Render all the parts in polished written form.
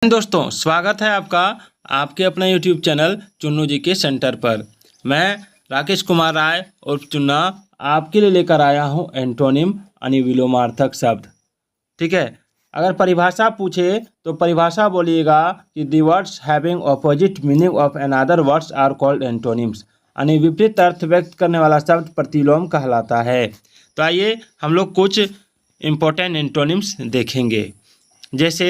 दोस्तों, स्वागत है आपका आपके अपने YouTube चैनल चुन्नू जी के सेंटर पर। मैं राकेश कुमार राय और चुन्ना आपके लिए लेकर आया हूं एंटोनिम यानी विलोमार्थक शब्द। ठीक है, अगर परिभाषा पूछे तो परिभाषा बोलिएगा कि the words having opposite meaning of another words are called antonyms, यानी विपरीत अर्थ व्यक्त करने वाला शब्द प्रतिलोम कहलाता है। तो आइए हम लोग कुछ इम्पोर्टेंट एंटोनिम्स देखेंगे। जैसे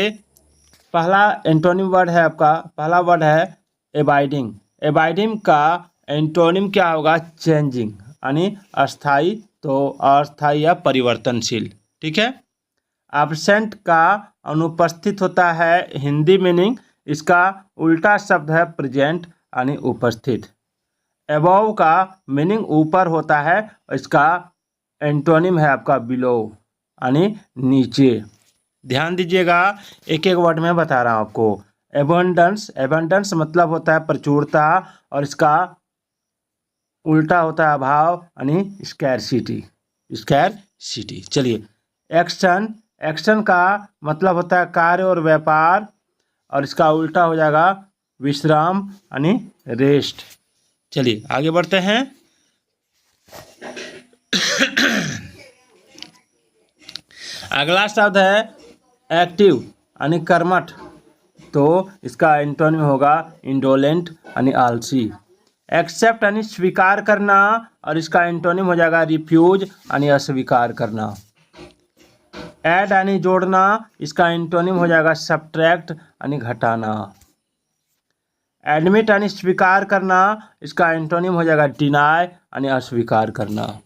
पहला एंटोनिम वर्ड है आपका, पहला वर्ड है एबाइडिंग। एबाइडिंग का एंटोनिम क्या होगा? चेंजिंग, यानी अस्थाई, तो अस्थाई या परिवर्तनशील। ठीक है। एब्सेंट का अनुपस्थित होता है हिंदी मीनिंग, इसका उल्टा शब्द है प्रेजेंट यानी उपस्थित। अबव का मीनिंग ऊपर होता है, इसका एंटोनिम है आपका बिलो यानी नीचे। ध्यान दीजिएगा, एक एक वर्ड में बता रहा हूँ आपको। एबंडेंस, एबंडेंस मतलब होता है प्रचुरता और इसका उल्टा होता है अभाव यानी स्कैरसिटी, स्कैरसिटी। चलिए, एक्शन, एक्शन का मतलब होता है कार्य और व्यापार और इसका उल्टा हो जाएगा विश्राम यानी रेस्ट। चलिए आगे बढ़ते हैं। अगला शब्द है एक्टिव यानी कर्मठ, तो इसका एंटोनिम होगा इंडोलेंट यानी आलसी। एक्सेप्ट यानी स्वीकार करना और इसका एंटोनिम हो जाएगा रिफ्यूज यानी अस्वीकार करना। ऐड यानी जोड़ना, इसका एंटोनिम हो जाएगा सब्ट्रैक्ट यानी घटाना। एडमिट यानी स्वीकार करना, इसका एंटोनिम हो जाएगा डिनाय यानी अस्वीकार करना।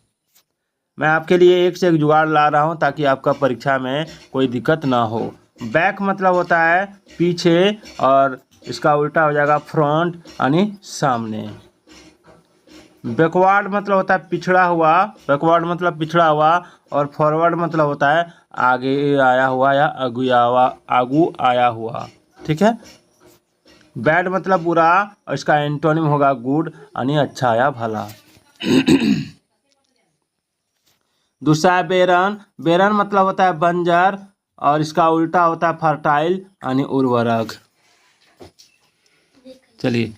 मैं आपके लिए एक से एक जुगाड़ ला रहा हूं ताकि आपका परीक्षा में कोई दिक्कत ना हो। बैक मतलब होता है पीछे और इसका उल्टा हो जाएगा फ्रंट यानी सामने। बैकवर्ड मतलब होता है पिछड़ा हुआ, बैकवर्ड मतलब पिछड़ा हुआ, और फॉरवर्ड मतलब होता है आगे आया हुआ या आगू आया हुआ। ठीक है। बैड मतलब बुरा और इसका एंटोनिम होगा गुड यानी अच्छा या भला। दूसरा है बेरन, बेरन मतलब होता है बंजर और इसका उल्टा होता है फर्टाइल यानी उर्वरक। चलिए,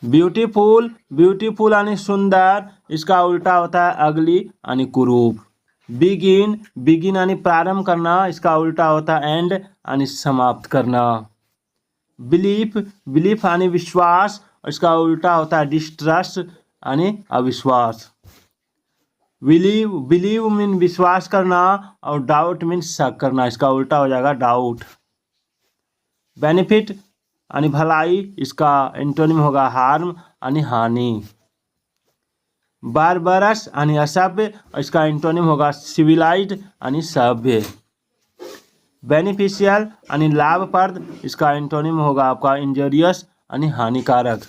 ब्यूटीफुल, ब्यूटीफुल यानी सुंदर, इसका उल्टा होता है अगली यानी कुरूप। बिगिन, बिगिन यानी प्रारंभ करना, इसका उल्टा होता है एंड यानी समाप्त करना। बिलीफ, बिलीफ यानी विश्वास और इसका उल्टा होता है डिस्ट्रस्ट यानी अविश्वास। बिलीव, बिलीव मीन विश्वास करना और डाउट मीन शक करना, इसका उल्टा हो जाएगा डाउट। बेनिफिट यानी भलाई, इसका एंटोनिम होगा हार्म यानी हानि। बारबरस यानी असभ्य और इसका एंटोनिम होगा सिविलाइज्ड यानी सभ्य। बेनिफिशियल यानी लाभप्रद, इसका एंटोनिम होगा आपका इंजरियस यानी हानिकारक।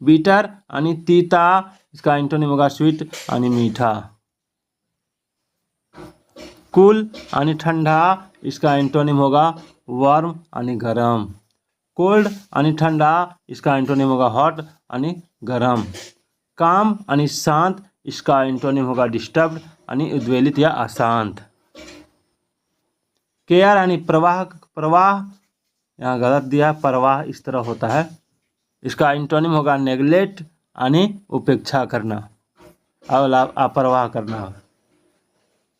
बीटर यानी तीता, इसका एंटोनिम होगा स्वीट यानी मीठा। कूल यानी ठंडा, इसका एंटोनिम होगा वार्म यानी गरम। कोल्ड यानी ठंडा, इसका एंटोनिम होगा हॉट यानी गरम। काम यानी शांत, इसका एंटोनिम होगा डिस्टर्ब्ड यानी उद्वेलित या अशांत। केयर यानी प्रवाह, प्रवाह यहाँ गलत दिया, प्रवाह इस तरह होता है, इसका एंटोनिम होगा नेग्लेक्ट यानी उपेक्षा करना और लापरवाह करना।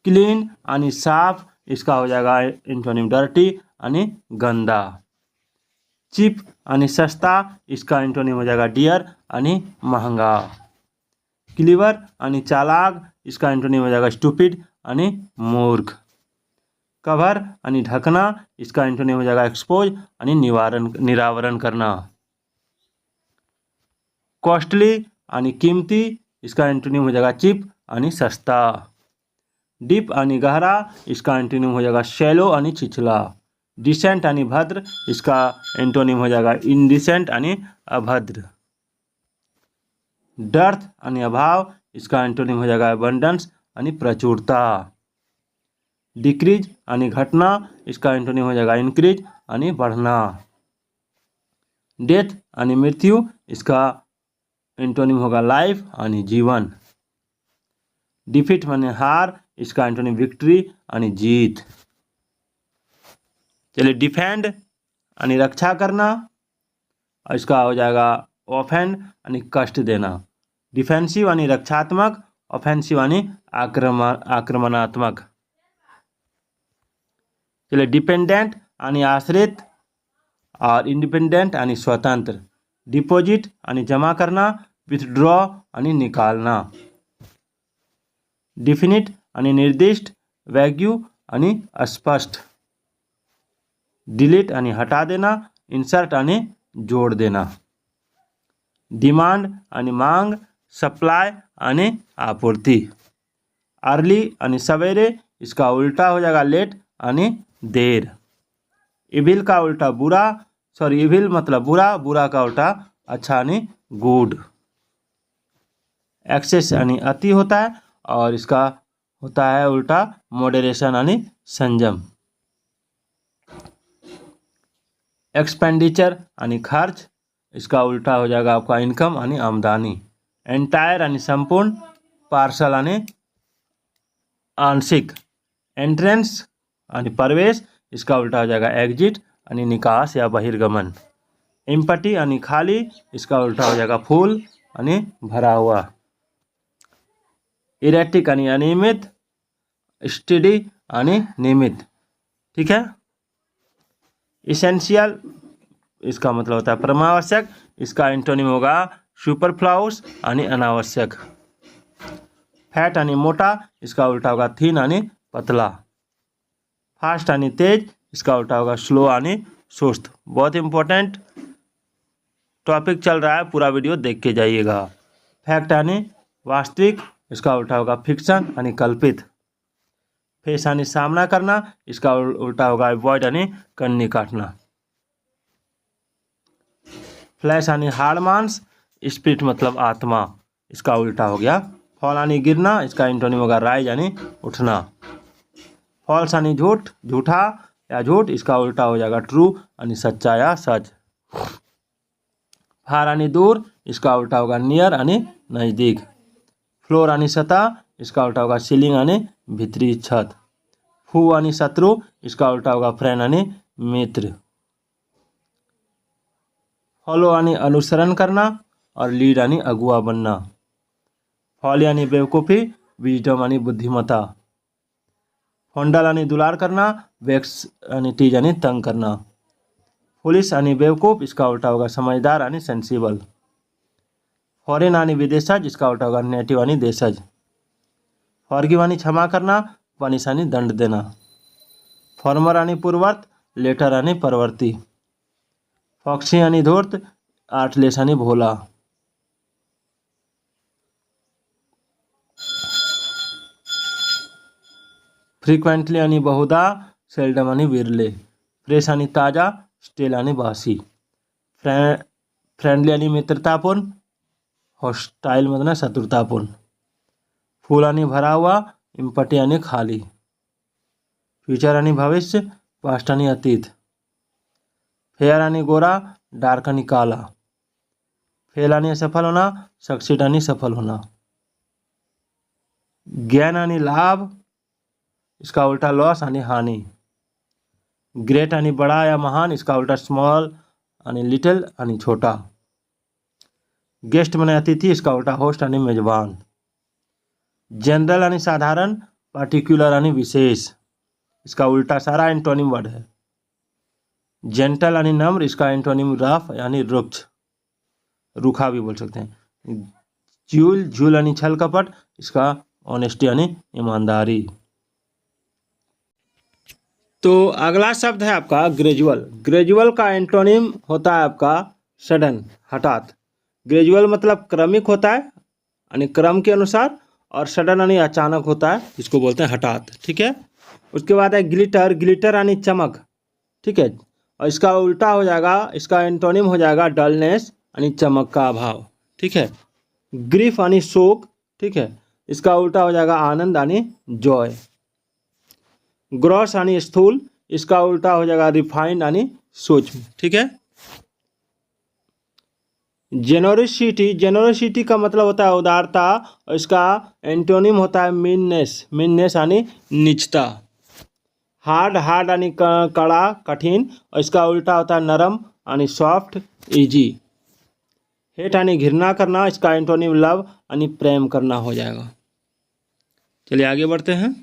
क्लीन यानी साफ, इसका हो जाएगा एंटोनिम डर्टी यानी गंदा। चीप यानी सस्ता, इसका एंटोनिम हो जाएगा डियर यानी महंगा। क्लीवर यानी चालाक, इसका एंटोनिम हो जाएगा स्टूपिड यानी मूर्ख। कवर यानी ढकना, इसका एंटोनिम हो जाएगा एक्सपोज यानी निरावरण करना। कॉस्टली यानी कीमती, इसका एंटोनिम हो जाएगा चीप यानी सस्ता। डीप यानी गहरा, इसका एंटोनिम हो जाएगा शैलो यानी छिछला। डिसेंट यानी भद्र, इसका एंटोनिम हो जाएगा इनडिसेंट यानी अभद्र। डर्थ यानी अभाव, इसका एंटोनिम हो जाएगा अबंडेंस यानी प्रचुरता। डिक्रीज यानी घटना, इसका एंटोनिम हो जाएगा इंक्रीज यानी बढ़ना। डेथ यानी मृत्यु, इसका एंटोनिम होगा लाइफ यानी जीवन। डिफीट यानी हार, इसका एंटोनिम विक्ट्री यानी जीत। चलिए डिफेंड यानी रक्षा करना, और इसका हो जाएगा ऑफेंड यानी कष्ट देना। डिफेंसिव यानी रक्षात्मक, ऑफेंसिव यानी आक्रमणात्मक। चलिए डिपेंडेंट यानी आश्रित, और इंडिपेंडेंट यानी स्वतंत्र। डिपॉजिट यानी जमा करना, विथड्रॉ यानी निकालना। डिफिनिट यानी निर्दिष्ट, वैग्यू यानी स्पष्ट। डिलीट यानी हटा देना, इंसर्ट यानी जोड़ देना। डिमांड यानी मांग, सप्लाई यानी आपूर्ति। अर्ली यानी सवेरे, इसका उल्टा हो जाएगा लेट यानी देर। इविल का उल्टा बुरा, सॉरी इविल मतलब बुरा, बुरा का उल्टा अच्छा यानी गुड। एक्सेस यानी अति होता है, और इसका होता है उल्टा मॉडरेशन यानी संयम। एक्सपेंडिचर यानी खर्च, इसका उल्टा हो जाएगा आपका इनकम यानी आमदनी। एंटायर यानी संपूर्ण, पार्सल यानी आंशिक। एंट्रेंस यानी प्रवेश, इसका उल्टा हो जाएगा एग्जिट यानी निकास या बहिर्गमन। एम्पटी यानी खाली, इसका उल्टा हो जाएगा फुल यानी भरा हुआ। इरेटिक यानी अनियमित, स्टडी यानी नियमित। ठीक है। इसेंशियल, इसका मतलब होता है परमावश्यक, इसका एंटोनिम होगा सुपरफ्लाउस यानी अनावश्यक। फैट यानी मोटा, इसका उल्टा होगा थीन यानी पतला। फास्ट यानी तेज, इसका उल्टा होगा स्लो यानी सुस्त। बहुत इंपॉर्टेंट टॉपिक चल रहा है, पूरा वीडियो देख के जाइएगा। फैक्ट यानी वास्तविक, इसका उल्टा होगा फिक्शन यानी कल्पित। फेस यानी सामना करना, इसका उल्टा होगा अवॉइड यानी कन्नी काटना। फ्लैश यानी हाड़ मांस, स्पिरिट मतलब आत्मा, इसका उल्टा हो गया फॉल यानी गिरना, इसका एंटोनिम होगा राइज यानी उठना। फॉल्स यानी झूठ, झूठा या झूठ, इसका उल्टा हो जाएगा ट्रू यानी सच्चा या सच। फार यानी दूर, इसका उल्टा होगा नियर यानी नज़दीक। फ्लोर यानी सतह, इसका उल्टा होगा सीलिंग यानी भीतरी छत। फू यानी शत्रु, इसका उल्टा होगा फ्रेंड यानी मित्र। फॉलो यानी अनुसरण करना, और लीड यानी अगुआ बनना। फॉल यानी बेवकूफ़ी, विजडम यानी बुद्धिमत्ता। फॉन्डल यानी दुलार करना, वेक्स यानी टीज यानी तंग करना। पुलिस यानी बेवकूफ़, इसका उल्टा होगा समझदार यानी सेंसिबल। फॉरेन यानी विदेशज, इसका उल्टा होगा नेटिव यानी देशज। फॉरगिव यानी क्षमा करना, पनिश यानी दंड देना। फॉर्मर यानी पूर्वर्त, लेटर यानी परवर्ती। फॉक्सी यानी धूर्त, आर्टलेस यानी भोला। फ्रीक्वेंटली यानी बहुधा, सेल्डम यानी विरले। फ्रेश यानी ताज़ा, स्टेल यानी बासी। फ्रेंडली यानी मित्रतापूर्ण, हॉस्टाइल मतलब शत्रुतापूर्ण। फूल यानी भरा हुआ, इम्पटी यानी खाली। फ्यूचर यानी भविष्य, पास्ट यानी अतीत। फेयर यानी गोरा, डार्क यानी काला। फेल यानी असफल होना, सक्सीड यानी सफल होना। ज्ञान यानी लाभ, इसका उल्टा लॉस यानी हानि। ग्रेट यानी बड़ा या महान, इसका उल्टा स्मॉल यानी लिटिल यानी छोटा। गेस्ट माने अतिथि, इसका उल्टा होस्ट यानी मेजबान। जनरल यानी साधारण, पार्टिकुलर यानी विशेष, इसका उल्टा सारा एंटोनिम वर्ड है। जेंटल यानी नम्र, इसका एंटोनिम रफ यानी रुक्ष, रूखा भी बोल सकते हैं। झूल, झूल यानी छल कपट, इसका ऑनेस्टी यानी ईमानदारी। तो अगला शब्द है आपका ग्रेजुअल। ग्रेजुअल का एंटोनिम होता है आपका सडन, हठात। ग्रेजुअल मतलब क्रमिक होता है यानी क्रम के अनुसार, और सडन यानी अचानक होता है, इसको बोलते हैं हठात। ठीक है। उसके बाद है ग्लिटर, ग्लिटर यानी चमक। ठीक है। और इसका उल्टा हो जाएगा, इसका एंटोनिम हो जाएगा डलनेस यानी चमक का अभाव। ठीक है। ग्रीफ यानी शोक। ठीक है। इसका उल्टा हो जाएगा आनंद यानी जॉय। ग्रॉस यानी स्थूल, इसका उल्टा हो जाएगा रिफाइंड यानी सूक्ष्म। ठीक है। जेनोरिसिटी, जेनोरिसिटी का मतलब होता है उदारता, और इसका एंटोनिम होता है मीननेस, मीननेस यानी नीचता। हार्ड हार्ड आणि कड़ा कठिन, और इसका उल्टा होता है नरम आणि सॉफ्ट इजी। हेट आणि घृणा करना, इसका एंटोनिम लव आणि प्रेम करना हो जाएगा। चलिए आगे बढ़ते हैं।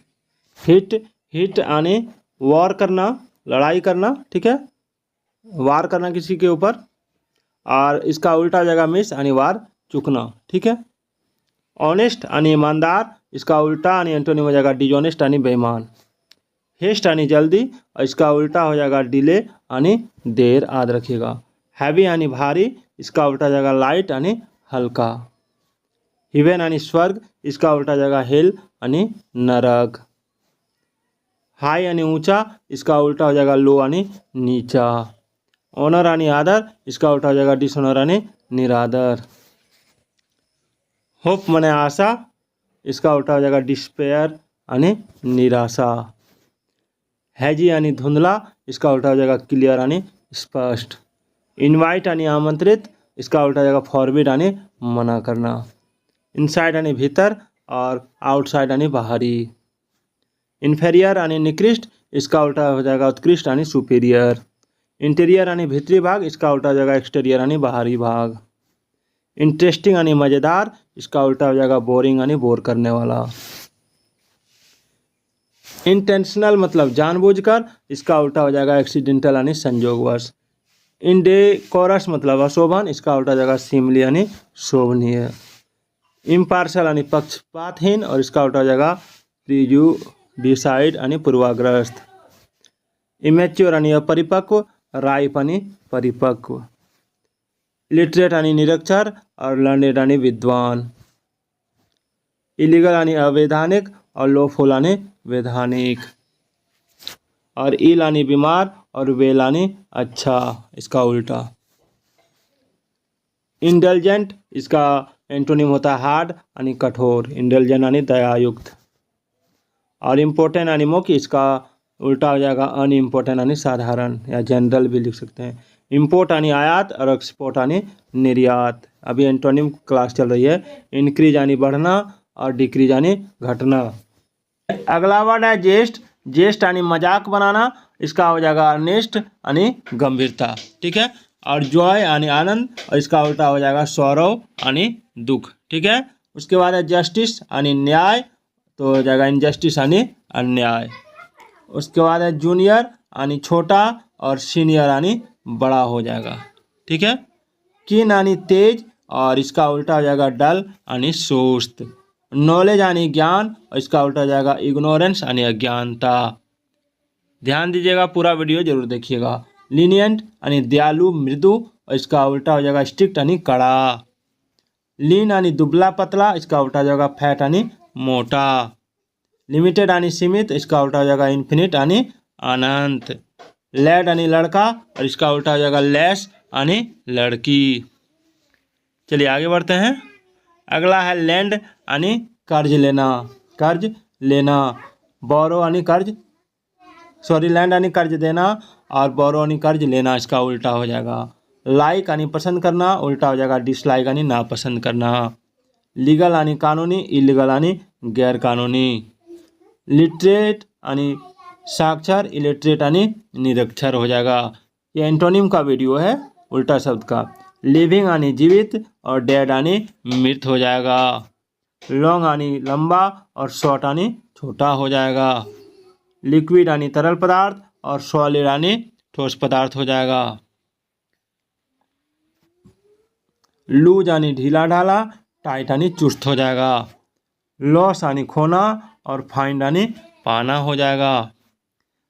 हिट हिट आणि वॉर करना, लड़ाई करना, ठीक है, वार करना किसी के ऊपर, और इसका उल्टा हो जाएगा मिस आणि वार चुकना, ठीक है। ऑनेस्ट आणि ईमानदार, इसका उल्टा आणि एंटोनिम हो जाएगा डिजॉनेस्ट आणि बेईमान। हेस्ट आणि जल्दी, और इसका उल्टा हो जाएगा डिले आणि देर, याद रखिएगा। हैवी आणि भारी, इसका उल्टा हो जाएगा लाइट आणि हल्का। हिवेन आणि स्वर्ग, इसका उल्टा हो जाएगा हेल आणि नरक। हाई आणि ऊंचा, इसका उल्टा हो जाएगा लो आणि नीचा। ऑनर आणि आदर, इसका उल्टा हो जाएगा डिसऑनर आणि निरादर। होप माने आशा, इसका उल्टा हो जाएगा डिस्पेयर आणि निराशा। हैजी आणि धुंधला, इसका उल्टा हो जाएगा क्लियर आणि स्पष्ट। इनवाइट आणि आमंत्रित, इसका उल्टा हो जाएगा फॉरबिड आणि मना करना। इनसाइड आणि भीतर, और आउटसाइड आणि बाहरी। इन्फेरियर आणि निकृष्ट, इसका उल्टा हो जाएगा उत्कृष्ट आणि सुपीरियर। इंटीरियर आणि भीतरी भाग, इसका उल्टा हो जाएगा एक्सटीरियर आणि बाहरी भाग। इंटरेस्टिंग आणि मज़ेदार, इसका उल्टा हो जाएगा बोरिंग आणि बोर करने वाला। इंटेंशनल मतलब जानबूझकर, इसका उल्टा हो जाएगा एक्सीडेंटल आणि संयोगवश। इंडेकोरस मतलब अशोभन, इसका उल्टा हो जाएगा सीमली आणि शोभनीय। इम्पार्शल आणि पक्षपातहीन, और इसका उल्टा हो जाएगा प्रिजुडिसाइड आणि पूर्वाग्रस्त। इमेच्योर आणि अपरिपक्व, राइप आणि परिपक्व। इलिटरेट आणि निरक्षर, और लर्नेड आणि विद्वान। इलीगल आणि अवैधानिक, और लॉफुल आणि वैधानिक। और इल आणि बीमार, और वेल आणि अच्छा, इसका उल्टा। इंडल्जेंट, इसका एंटोनिम होता है हार्ड आणि कठोर। इंडल्जेंट आणि दयायुक्त। और इम्पोर्टेंट आणि मुख्य, इसका उल्टा हो जाएगा अनइम्पोर्टेंट आणि साधारण, या जनरल भी लिख सकते हैं। इम्पोर्ट आणि आयात, और एक्सपोर्ट आणि निर्यात। अभी एंटोनिम क्लास चल रही है। इंक्रीज आणि बढ़ना, और डिक्रीज आणि घटना। अगला वर्ड है जेस्ट। जेस्ट आणि मजाक बनाना, इसका हो जाएगा अर्नेस्ट आणि गंभीरता, ठीक है। और जॉय आणि आनंद, और इसका उल्टा हो जाएगा सौरव आणि दुख, ठीक है। उसके बाद है जस्टिस आणि न्याय, तो हो जाएगा इनजस्टिस आणि अन्याय। उसके बाद है जूनियर आणि छोटा, और सीनियर आणि बड़ा हो जाएगा, ठीक है। कीन आणि तेज, और इसका उल्टा हो जाएगा डल आणि सुस्त। नॉलेज आणि ज्ञान, और इसका उल्टा हो जाएगा इग्नोरेंस आणि अज्ञानता। ध्यान दीजिएगा, पूरा वीडियो जरूर देखिएगा। लीनियंट आणि दयालु मृदु, और इसका उल्टा हो जाएगा स्ट्रिक्ट आणि कड़ा। लीन आणि दुबला पतला, इसका उल्टा हो जाएगा फैट आणि मोटा। लिमिटेड आणि सीमित, इसका उल्टा हो जाएगा इन्फिनिट आणि अनंत। लैड आणि लड़का, और इसका उल्टा हो जाएगा लेस आणि लड़की। चलिए आगे बढ़ते हैं। अगला है लैंड आणि कर्ज लेना। कर्ज लेना, बोरो आणि कर्ज, सॉरी लैंड आणि कर्ज देना, और बोरो आणि कर्ज लेना, इसका उल्टा हो जाएगा। लाइक आणि पसंद करना, उल्टा हो जाएगा डिसलाइक आणि नापसंद करना। लीगल आणि कानूनी, इलीगल आणि गैर कानूनी। लिटरेट आणि साक्षर, इलिटरेट आणि निरक्षर हो जाएगा। ये एंटोनिम का वीडियो है उल्टा शब्द का। लिविंग आणि जीवित, और डेड आणि मृत हो जाएगा। लॉन्ग आणि लंबा, और शॉर्ट आणि छोटा हो जाएगा। लिक्विड आणि तरल पदार्थ, और सॉलिड आणि ठोस पदार्थ हो जाएगा। लूज आणि ढीला ढाला, टाइट आणि चुस्त हो जाएगा। लॉस आणि खोना, और फाइंड आणि पाना हो जाएगा।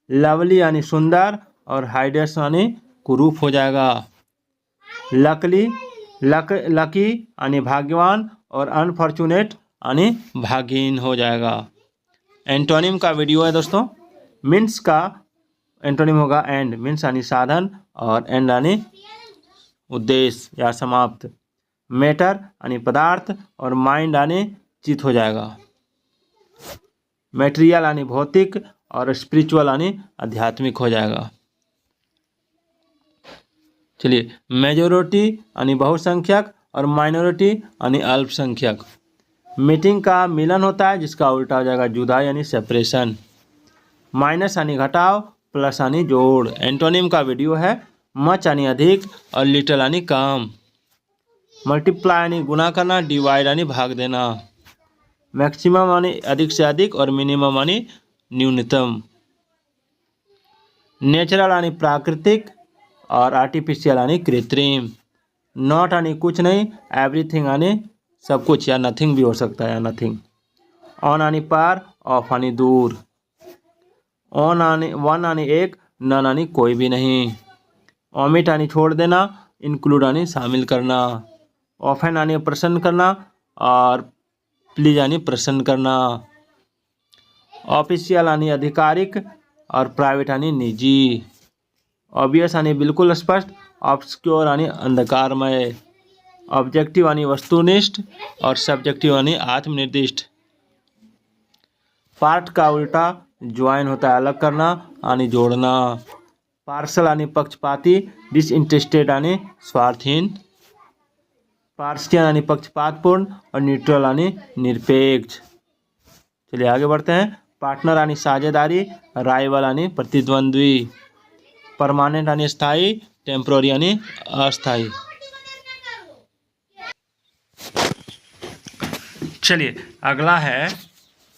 लवली आणि सुंदर, और हाइडेस आणि कुरूप हो जाएगा। लकी आणि भाग्यवान, और अनफॉर्चुनेट आणि भाग्यहीन हो जाएगा। एंटोनिम का वीडियो है दोस्तों। मीन्स का एंटोनिम होगा एंड, मीन्स आणि साधन, और एंड आणि उद्देश्य या समाप्त। मैटर आणि पदार्थ, और माइंड आणि चित हो जाएगा। मटेरियल आणि भौतिक, और स्पिरिचुअल आणि आध्यात्मिक हो जाएगा। चलिए मेजोरिटी आणि बहुसंख्यक, और माइनॉरिटी आणि अल्पसंख्यक। मीटिंग का मिलन होता है, जिसका उल्टा हो जाएगा जुदाई यानी सेपरेशन। माइनस आणि घटाव, प्लस आणि जोड़। एंटोनिम का वीडियो है मच आणि अधिक और लिटल आणि कम। मल्टीप्लाई आणि गुणा करना, डिवाइड आणि भाग देना। मैक्सिमम आणि अधिक से अधिक और मिनिमम आणि न्यूनतम। नेचुरल आणि प्राकृतिक और आर्टिफिशियल आणि कृत्रिम। नॉट आणि कुछ नहीं, एवरीथिंग आणि सब कुछ, या नथिंग भी हो सकता है, या नथिंग। ऑन आणि पार, ऑफ आणि दूर। ऑन आणि वन आणि एक, नन आणि कोई भी नहीं। ओमिट आणि छोड़ देना, इंक्लूड आणि शामिल करना। ऑफन आणि प्रसन्न करना और प्लीज आणि प्रसन्न करना। ऑफिशियल आणि आधिकारिक और प्राइवेट आणि निजी। ऑब्वियस आणि बिल्कुल स्पष्ट, ऑब्सक्योर आणि अंधकारमय। ऑब्जेक्टिव आणि वस्तुनिष्ठ और सब्जेक्टिव आणि आत्मनिर्दिष्ट। पार्ट का उल्टा ज्वाइन होता है अलग करना आणि जोड़ना। पार्सल आणि पक्षपाती, डिसइंटरेस्टेड आणि स्वार्थहीन। पार्शियल आणि पक्षपातपूर्ण और न्यूट्रल आणि निरपेक्ष। चलिए आगे बढ़ते हैं। पार्टनर आणि साझेदारी, राइवल आणि प्रतिद्वंद्वी। परमानेंट आणि स्थायी, टेम्पोररी आणि अस्थायी। चलिए अगला है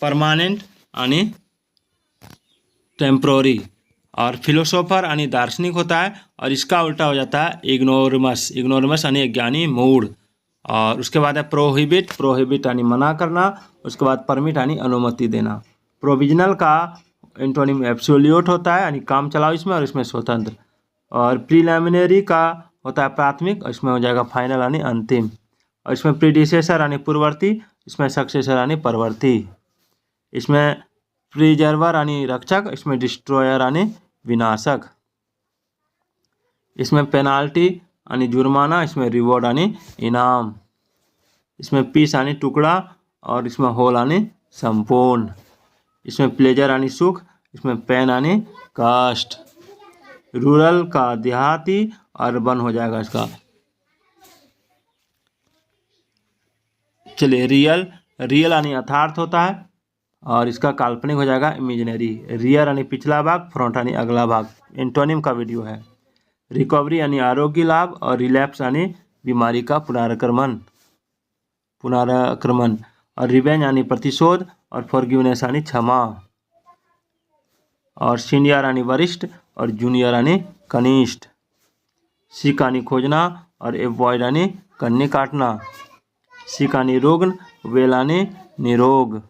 परमानेंट आणि टेम्पोररी। और फिलोसोफर यानी दार्शनिक होता है और इसका उल्टा हो जाता है इग्नोरमस। इग्नोरमस यानी अज्ञानी, मूड। और उसके बाद है प्रोहिबिट। प्रोहिबिट यानी मना करना। उसके बाद परमिट यानी अनुमति देना। प्रोविजनल का एंटोनिम एब्सोल्यूट होता है यानी काम चलाओ इसमें, और इसमें स्वतंत्र। और प्रीलिमिनरी का होता है प्राथमिक, और इसमें हो जाएगा फाइनल यानी अंतिम। और इसमें प्रीडिसेसर यानी पूर्ववर्ती, इसमें सक्सेसर यानी परवर्ती। इसमें प्रिजर्वर यानी रक्षक, इसमें डिस्ट्रॉयर यानी विनाशक। इसमें पेनाल्टी यानी जुर्माना, इसमें रिवॉर्ड यानी इनाम। इसमें पीस यानी टुकड़ा, और इसमें होल यानी संपूर्ण। इसमें प्लेजर यानी सुख, इसमें पेन यानी कष्ट। रूरल का देहाती, अर्बन हो जाएगा इसका। चलिए रियल। रियल यानी यथार्थ होता है, और इसका काल्पनिक हो जाएगा इमेजिनरी। रियर यानी पिछला भाग, फ्रंट यानी अगला भाग। एंटोनिम का वीडियो है। रिकवरी यानी आरोग्य लाभ, और रिलैप्स यानी बीमारी का पुनराक्रमण। और रिवेंज यानी प्रतिशोध, और फॉरगिवनेस यानी क्षमा। और सीनियर यानी वरिष्ठ, और जूनियर यानी कनिष्ठ। सीक यानी खोजना, और एवॉइड यानी कन्नी काटना। सीक यानी रुग्ण, वेल यानी निरोग।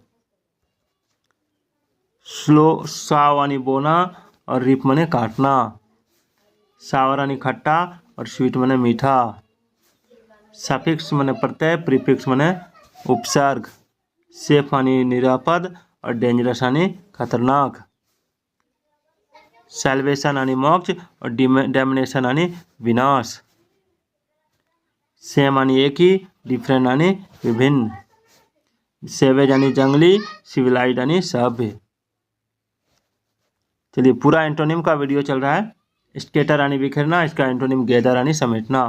स्लो साव यानी बोना, और रिप मने काटना। सावर यानी खट्टा, और स्वीट मने मीठा। सफिक्स मने प्रत्यय, प्रीफिक्स मने उपसर्ग। सेफ यानी निरापद, और डेंजरस यानी खतरनाक। सैल्वेशन यानी मोक्ष, और डैमिनेशन यानी विनाश। सेम यानी एक ही, डिफरेंट यानी विभिन्न। सेवेज यानी जंगली, सिविलाइज्ड यानी सभ्य। चलिए पूरा एंटोनिम का वीडियो चल रहा है। स्केटर यानी बिखरना, इसका एंटोनिम गैदर यानी समेटना।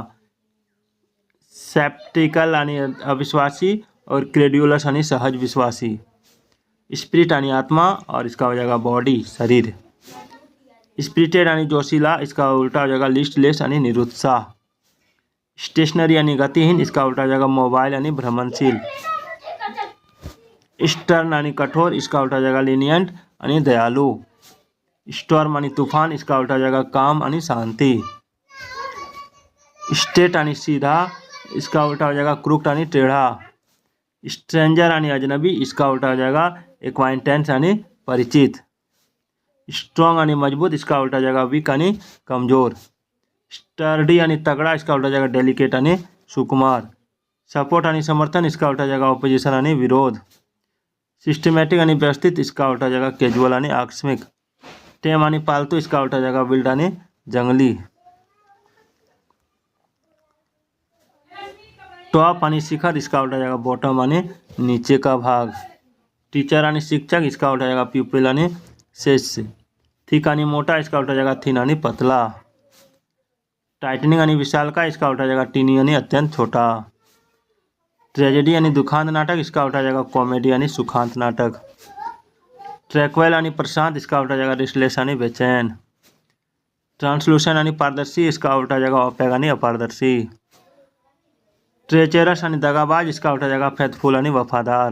सेप्टिकल यानी अविश्वासी, और क्रेड्यूलस यानी सहज विश्वासी। स्पिरिट यानी आत्मा, और इसका हो जाएगा बॉडी, शरीर। स्पिरिटेड यानी जोशीला, इसका उल्टा हो जाएगा लिस्टलेस यानी निरुत्साह। स्टेशनरी यानी गतिहीन, इसका उल्टा हो जाएगा मोबाइल यानी भ्रमणशील। स्टर्न यानी कठोर, इसका उल्टा हो जाएगा लीनियंट यानी दयालु। स्टॉर्म यानी तूफान, इसका उल्टा हो जाएगा काम यानी शांति। स्ट्रेट यानी सीधा, इसका उल्टा हो जाएगा क्रूक्ट यानी टेढ़ा। स्ट्रेंजर यानी अजनबी, इसका उल्टा हो जाएगा एक्वाइंटेंस यानी परिचित। स्ट्रॉन्ग यानी मजबूत, इसका उल्टा हो जाएगा वीक यानी कमजोर। स्टर्डी यानी तगड़ा, इसका उल्टा हो जाएगा डेलिकेट यानी सुकुमार। सपोर्ट यानी समर्थन, इसका उल्टा हो जाएगा ऑपोजिशन यानी विरोध। सिस्टमेटिक यानी व्यवस्थित, इसका उल्टा हो जाएगा कैजुअल यानी आकस्मिक। टेम यानी पालतू, इसका उल्टा हो जाएगा विल्ड यानी जंगली। टॉप यानी शिखर, इसका उल्टा जाएगा बॉटम यानी नीचे का भाग। टीचर यानी शिक्षक, इसका उल्टा जाएगा प्यूपिल यानी शिष्य। थिक यानी मोटा, इसका उल्टा जाएगा थिन यानी पतला। टाइटनिंग यानी विशाल का, इसका उल्टा जाएगा टीनी यानी अत्यंत छोटा। ट्रेजेडी यानी दुखांत नाटक, इसका उल्टा जाएगा कॉमेडी यानी सुखांत नाटक। ट्रैक्वेल आणि प्रशांत, इसका उल्टा जाएगा रेस्टलेस आणि बेचैन। ट्रांसलूसेंट आणि पारदर्शी, इसका उल्टा जाएगा ओपेक आणि अपारदर्शी। ट्रेचरस आणि दगाबाज, इसका उल्टा जाएगा फेथफुल आणि वफादार।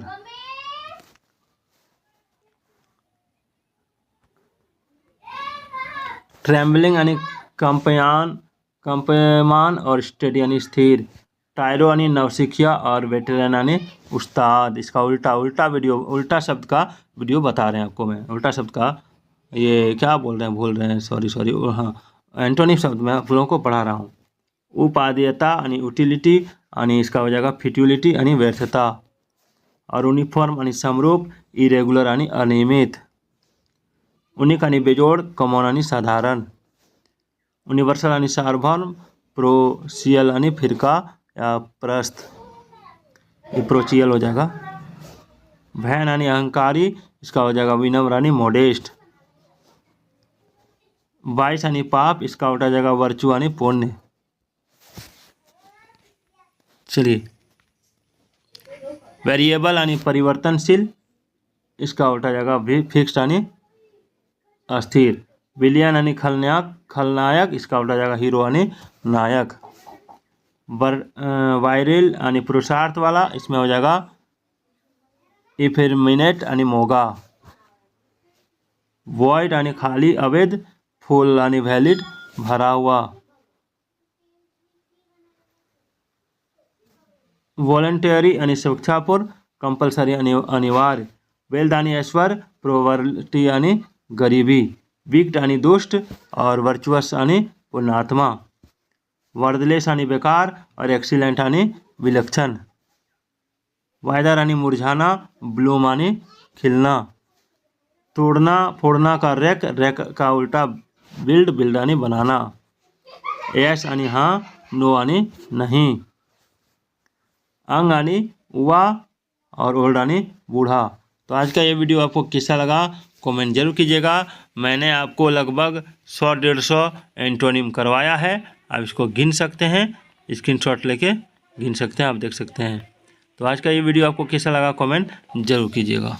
ट्रेम्बलिंग आणि कंपमान और स्टेडी आणि स्थिर। टायरो आणि नवसिखिया और वेटरन आणि उस्ताद, इसका उल्टा शब्द का वीडियो बता रहे हैं आपको मैं। उल्टा शब्द का ये क्या बोल रहे हैं, भूल रहे हैं, सॉरी। हाँ, एंटोनिम शब्द मैं आप लोगों को पढ़ा रहा हूँ। उपादेयता आणि यूटिलिटी आणि इसका हो जाएगा फ्यूटिलिटी आणि व्यर्थता। और यूनिफॉर्म आणि समरूप, इरेगुलर आणि अनियमित। यूनिक आणि बेजोड, कॉमन आणि साधारण। यूनिवर्सल आणि सार्वभौम, प्रोसियल आणि फिरका या प्रस्थ, ये प्रोचियल हो जाएगा। भैन आणि अहंकारी, इसका हो जाएगा विनम्र आणि मोडेस्ट। वाइस आणि पाप, इसका उल्टा जाएगा वर्चू आणि पुण्य। चलिए, वेरिएबल आणि परिवर्तनशील, इसका उल्टा जाएगा फिक्स्ड आणि अस्थिर। विलियन आणि खलनायक, इसका उल्टा जाएगा हीरो आणि नायक। वायरल आणि पुरुषार्थ वाला, इसमें हो जाएगा इफेमिनेट आणि मोगा। वॉइड आणि खाली, अवैध। फुल आणि वैलिड, भरा हुआ। वॉलंटरी आणि स्वेच्छापूर्ण, कंपल्सरी आणि अनिवार्य। वेल्थ आणि ऐश्वर्य, प्रोवर्टी आणि गरीबी। विक्ट आणि दुष्ट और वर्चुअस आणि पुण्यात्मा। वर्दलेस आणि बेकार और एक्सीलेंट आणि विलक्षण। वायदर आणि मुरझाना, ब्लूम आणि खिलना। तोड़ना फोड़ना का रैक का उल्टा बिल्ड आणि बनाना। यस आणि हाँ, नो आणि नहीं। अंग आणि उवा और ओल्ड आणि बूढ़ा। तो आज का ये वीडियो आपको कैसा लगा कमेंट जरूर कीजिएगा। मैंने आपको लगभग 100-150 एंटोनिम करवाया है, आप इसको गिन सकते हैं, स्क्रीनशॉट लेके गिन सकते हैं, आप देख सकते हैं। तो आज का ये वीडियो आपको कैसा लगा कमेंट जरूर कीजिएगा।